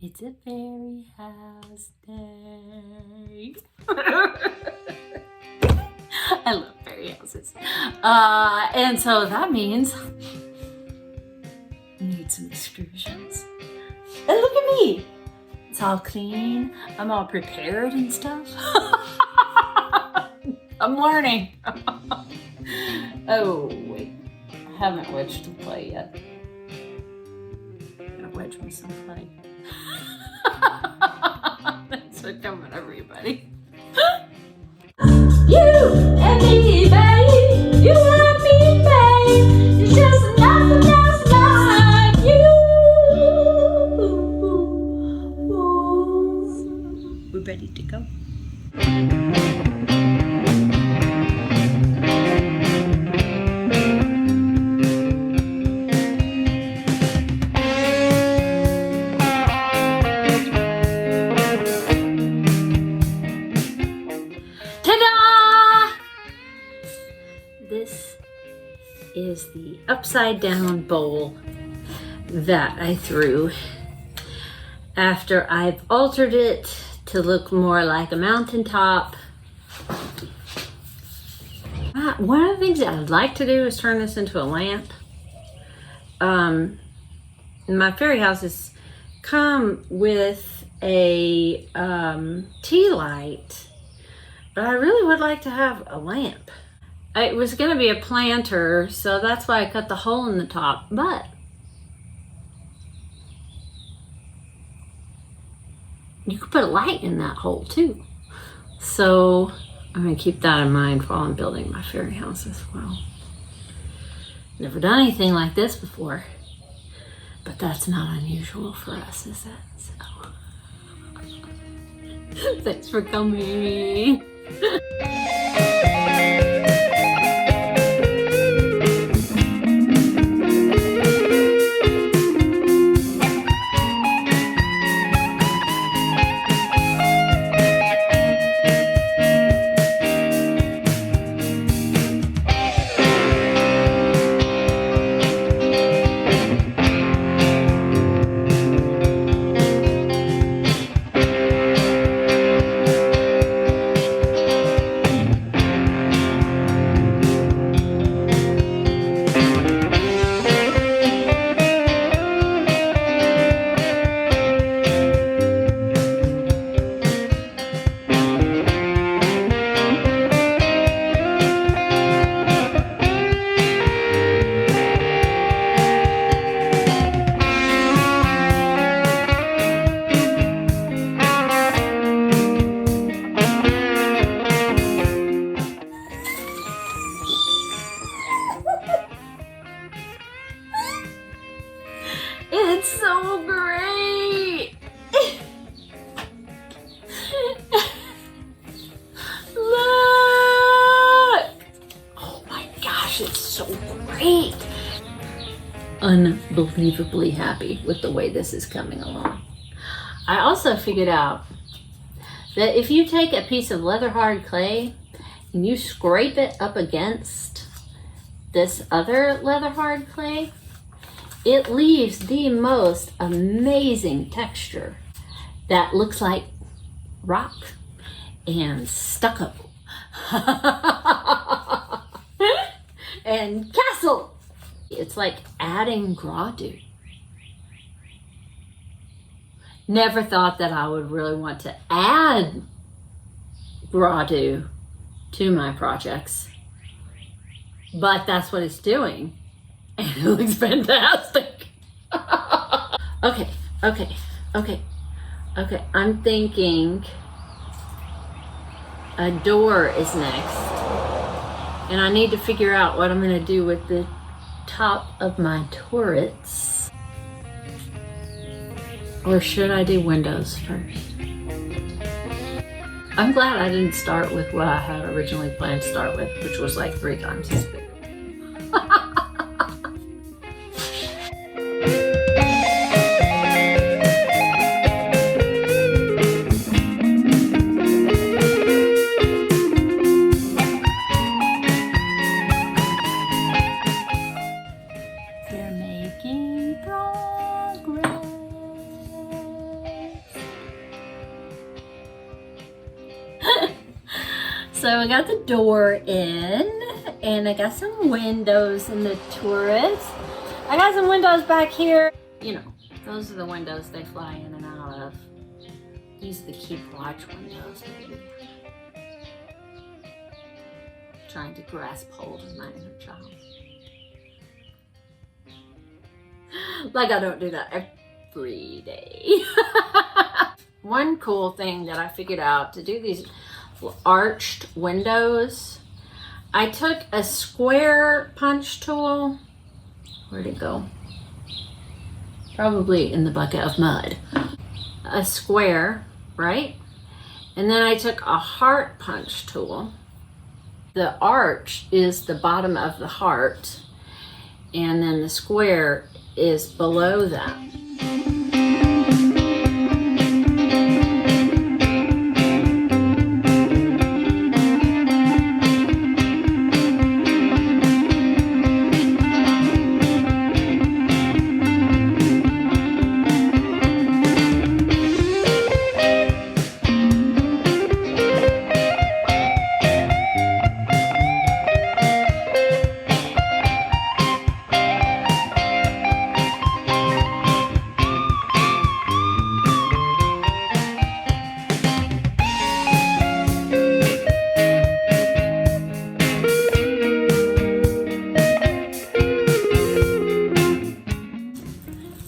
It's a fairy house day. I love fairy houses. And so that means we need some excursions. And look at me. It's all clean. I'm all prepared and stuff. I'm learning. Oh, wait. I haven't wedged the clay yet. I'm gonna wedge me some clay. Thanks for coming, everybody. You and me, babe. You and me, babe. It's just nothing else like you. We're ready to go. This is the upside down bowl that I threw after I've altered it to look more like a mountaintop. One of the things that I'd like to do is turn this into a lamp. My fairy houses come with a tea light, but I really would like to have a lamp. It was going to be a planter, so that's why I cut the hole in the top, but you could put a light in that hole too. So I'm going to keep that in mind while I'm building my fairy house as well. Never done anything like this before, but that's not unusual for us, is it? So thanks for coming. It's so great! Look! Oh my gosh, it's so great! Unbelievably happy with the way this is coming along. I also figured out that if you take a piece of leather hard clay and you scrape it up against this other leather hard clay, it leaves the most amazing texture that looks like rock and stucco and castle. It's like adding gradu. Never thought that I would really want to add gradu to my projects, but that's what it's doing. And it looks fantastic. Okay. I'm thinking a door is next. And I need to figure out what I'm going to do with the top of my turrets. Or should I do windows first? I'm glad I didn't start with what I had originally planned to start with, which was like 3 times as big. We're making progress. So I got the door in, and I got some windows in the tourist. I got some windows back here. You know, those are the windows they fly in and out of. These are the keep watch windows, maybe. Trying to grasp hold of my inner child. Like I don't do that every day. One cool thing that I figured out to do these arched windows, I took a square punch tool. Where'd it go? Probably in the bucket of mud. A square, right? And then I took a heart punch tool. The arch is the bottom of the heart, and then the square is below that.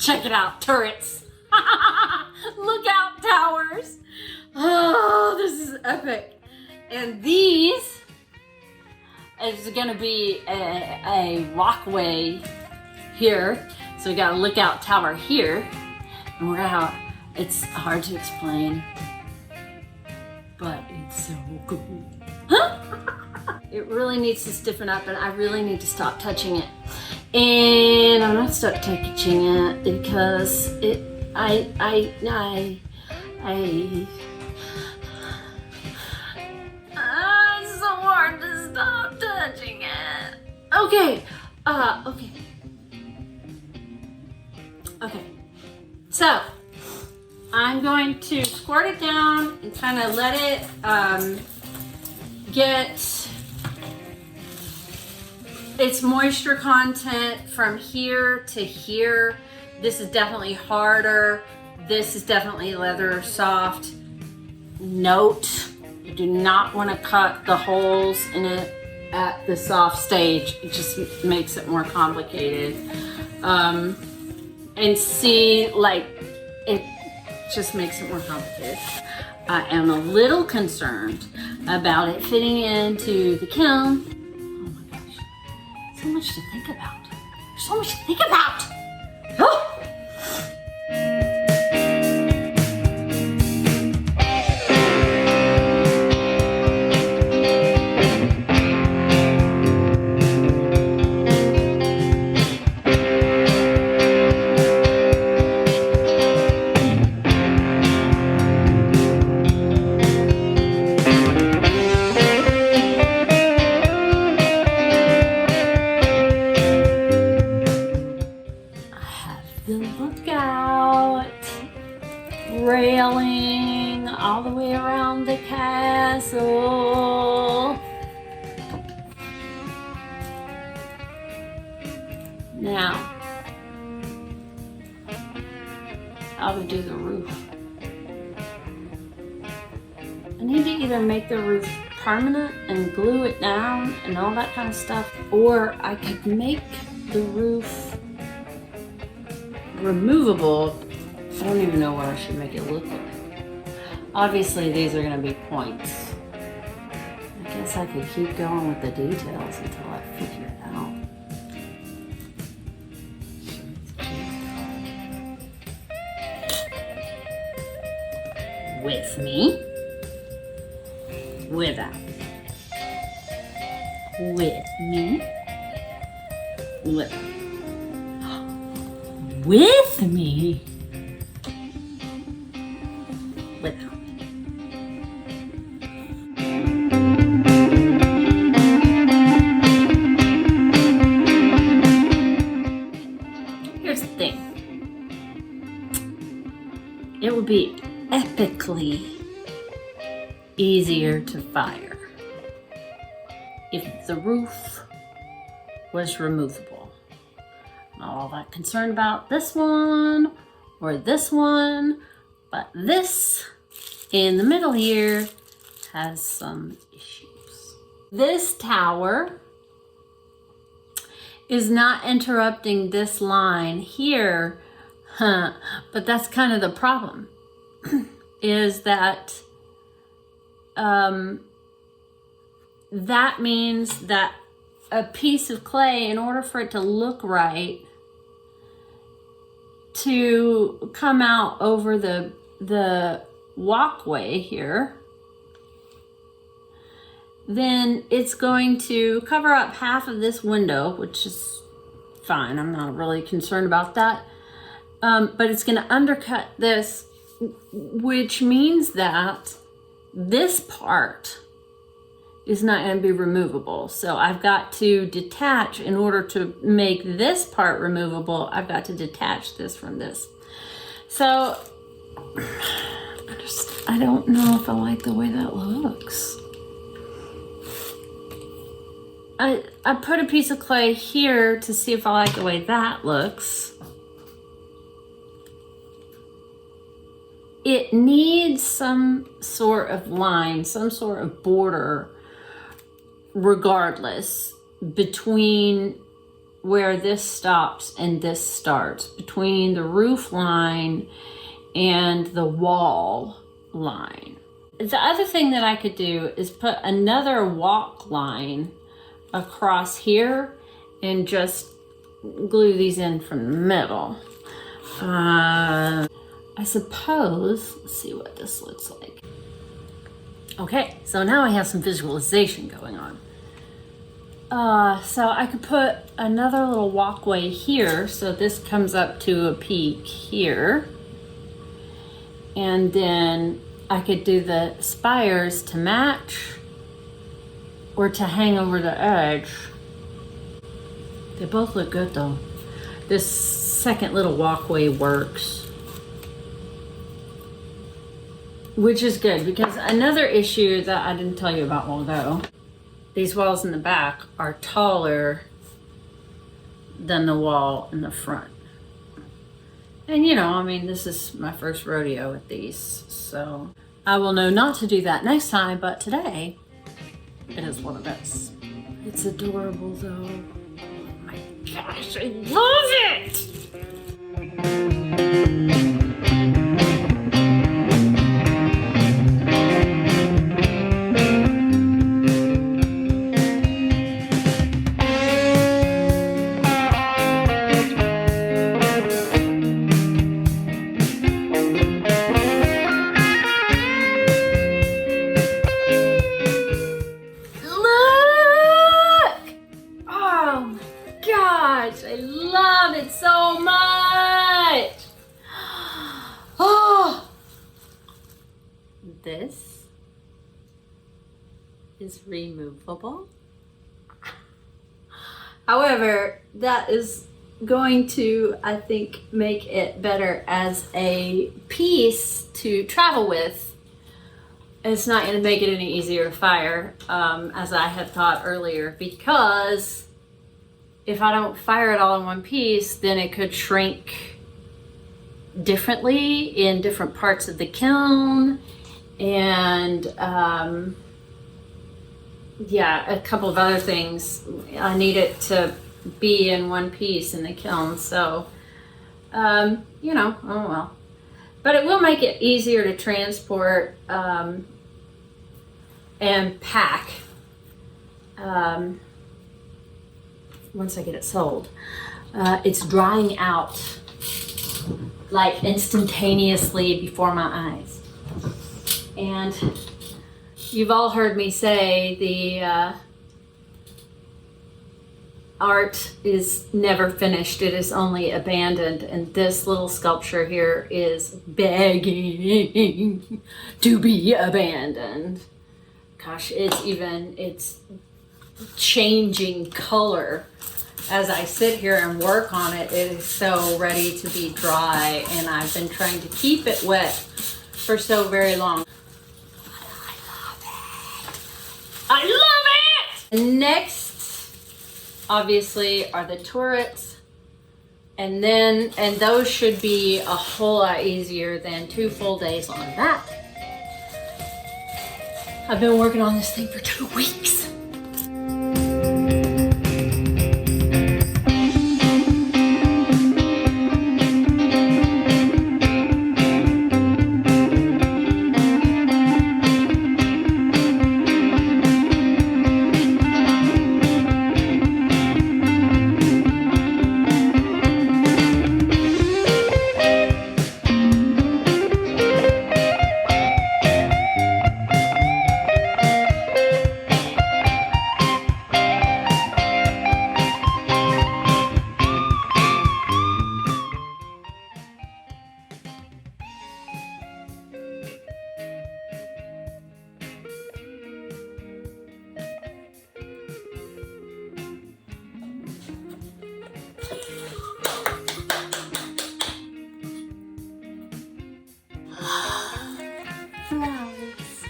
Check it out, turrets. Lookout towers. Oh, this is epic. And these is gonna be a walkway here. So we got a lookout tower here. And we're gonna have, it's hard to explain, but it's so cool. It really needs to stiffen up, and I really need to stop touching it. And I'm not stuck touching it because it's so hard to stop touching it. Okay, okay. So I'm going to squirt it down and kind of let it get its moisture content from here to here. This is definitely harder. This is definitely leather soft. Note, you do not want to cut the holes in it at the soft stage. It just makes it more complicated. And see, like, it just makes it more complicated. I am a little concerned about it fitting into the kiln. So much to think about. There's so much to think about. Oh! The lookout railing all the way around the castle. Now, how to do the roof. I need to either make the roof permanent and glue it down and all that kind of stuff, or I could make the roof removable. I don't even know what I should make it look like. Obviously these are going to be points. I guess I could keep going with the details until I figure it out. With me. Without. With me. Without. With me. Without me. Here's the thing. It would be epically easier to fire if the roof was removable. Not all that concerned about this one or this one, but this in the middle here has some issues. This tower is not interrupting this line here, but that's kind of the problem, is that that means that a piece of clay, in order for it to look right, to come out over the walkway here, then it's going to cover up half of this window, which is fine. I'm not really concerned about that. But it's going to undercut this, which means that this part is not going to be removable. So I've got to detach, in order to make this part removable, I've got to detach this from this. So I don't know if I like the way that looks. I put a piece of clay here to see if I like the way that looks. It needs some sort of line, some sort of border, regardless, between where this stops and this starts, between the roof line and the wall line. The other thing that I could do is put another walk line across here and just glue these in from the middle. I suppose, let's see what this looks like. Okay, so now I have some visualization going on. So I could put another little walkway here, so this comes up to a peak here. And then I could do the spires to match or to hang over the edge. They both look good though. This second little walkway works, which is good, because another issue that I didn't tell you about a while ago, these walls in the back are taller than the wall in the front. And you know, I mean, this is my first rodeo with these, so I will know not to do that next time, but today it is what it is. It's adorable though. Oh my gosh, I love it! I love it so much. Oh, this is removable. However, that is going to, I think, make it better as a piece to travel with. It's not going to make it any easier to fire, as I had thought earlier, because if I don't fire it all in one piece, then it could shrink differently in different parts of the kiln. And yeah, a couple of other things. I need it to be in one piece in the kiln. So, you know, oh well. But it will make it easier to transport and pack. Once I get it sold. It's drying out like instantaneously before my eyes. And you've all heard me say the art is never finished, it is only abandoned, and this little sculpture here is begging to be abandoned. Gosh, it's changing color as I sit here and work on it. It is so ready to be dry, and I've been trying to keep it wet for so very long. I love it! I love it! Next, obviously, are the turrets. And those should be a whole lot easier than 2 full days on that. I've been working on this thing for 2 weeks. Flowers.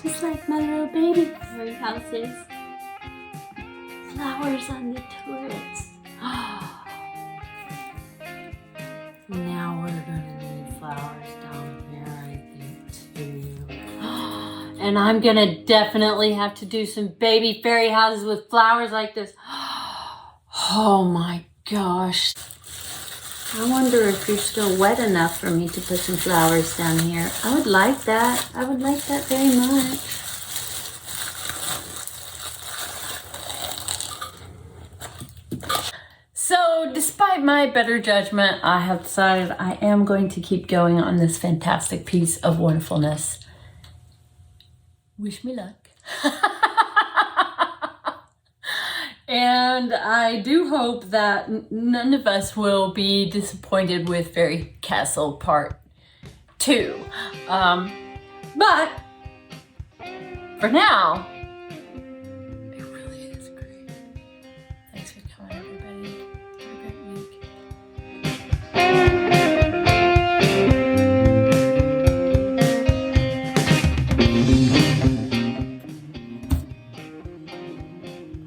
Just like my little baby fairy houses. Flowers on the turrets. Now we're gonna need flowers down here, I think, too. And I'm gonna definitely have to do some baby fairy houses with flowers like this. Oh my gosh. I wonder if you're still wet enough for me to put some flowers down here. I would like that. I would like that very much. So, despite my better judgment, I have decided I am going to keep going on this fantastic piece of wonderfulness. Wish me luck. And I do hope that none of us will be disappointed with Fairy Castle Part 2. But for now, it really is great. Thanks for coming, everybody. Have a great week.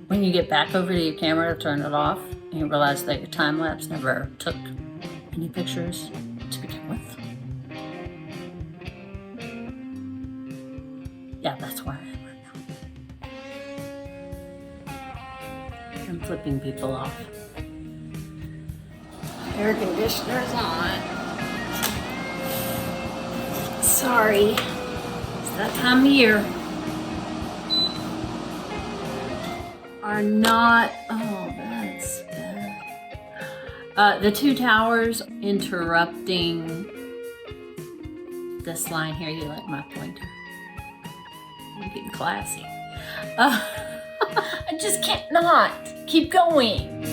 When you get back over to your camera to turn it off, and you realize that your time lapse never took any pictures to begin with. Yeah, that's where I am right now. I'm flipping people off. Air conditioner's on. Sorry, it's that time of year. Are not, oh, that's bad. The 2 towers interrupting this line here. You like my pointer? I'm getting classy. I just can't not keep going.